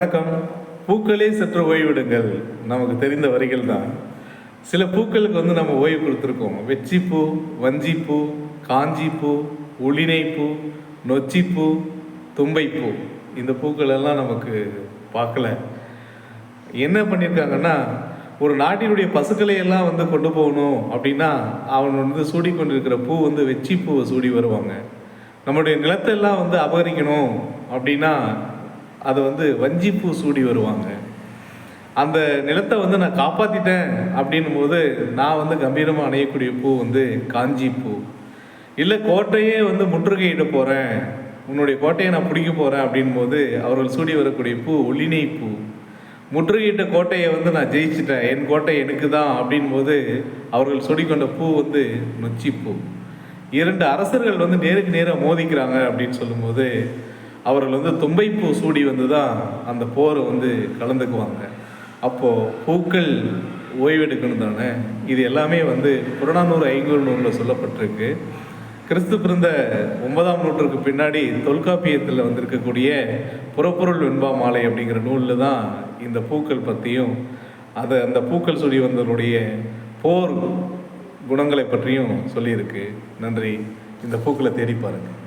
வணக்கம். பூக்களே சற்று ஓய்விடுங்கள். நமக்கு தெரிந்த வரிகள் தான். சில பூக்களுக்கு நம்ம ஓய்வு கொடுத்துருக்கோம். வெச்சிப்பூ, வஞ்சிப்பூ, காஞ்சிப்பூ, உளினைப்பூ, நொச்சிப்பூ, தும்பைப்பூ. இந்த பூக்கள் எல்லாம் நமக்கு பார்க்கல. என்ன பண்ணியிருக்காங்கன்னா, ஒரு நாட்டினுடைய பசுக்களை எல்லாம் கொண்டு போகணும் அப்படின்னா அவன் சூடி கொண்டிருக்கிற பூ வெச்சிப்பூவை சூடி வருவாங்க. நம்முடைய நிலத்தெல்லாம் அபகரிக்கணும் அப்படின்னா அதை வஞ்சிப்பூ சூடி வருவாங்க. அந்த நிலத்தை நான் காப்பாற்றிட்டேன் அப்படின்னும் போது நான் கம்பீரமாக அணையக்கூடிய பூ காஞ்சிப்பூ. இல்லை கோட்டையே முற்றுகையிட போகிறேன், உன்னுடைய கோட்டையை நான் பிடிக்க போகிறேன் அப்படின் போது அவர்கள் சூடி வரக்கூடிய பூ ஒளினைப்பூ. முற்றுகையிட்ட கோட்டையை நான் ஜெயிச்சிட்டேன், என் கோட்டை எனக்கு தான் அப்படின் போது அவர்கள் சூடிக்கொண்ட பூ நொச்சிப்பூ. இரண்டு அரசர்கள் நேருக்கு நேராக மோதிக்கிறாங்க அப்படின்னு சொல்லும்போது அவர்கள் தும்பைப்பூ சூடி தான் அந்த போரை கலந்துக்குவாங்க. அப்போது பூக்கள் ஓய்வெடுக்கணும் தானே. இது எல்லாமே புறநானூறு ஐங்குறுநூறில் சொல்லப்பட்டிருக்கு. கிறிஸ்து பிறந்த 9ஆம் நூற்றுக்கு பின்னாடி தொல்காப்பியத்தில் இருக்கக்கூடிய புறப்பொருள் வெண்பா மாலை அப்படிங்கிற நூலில் தான் இந்த பூக்கள் பற்றியும் அந்த பூக்கள் சூடி வந்தவருடைய போர் குணங்களை பற்றியும் சொல்லியிருக்கு. நன்றி. இந்த பூக்களை தேடி பாருங்கள்.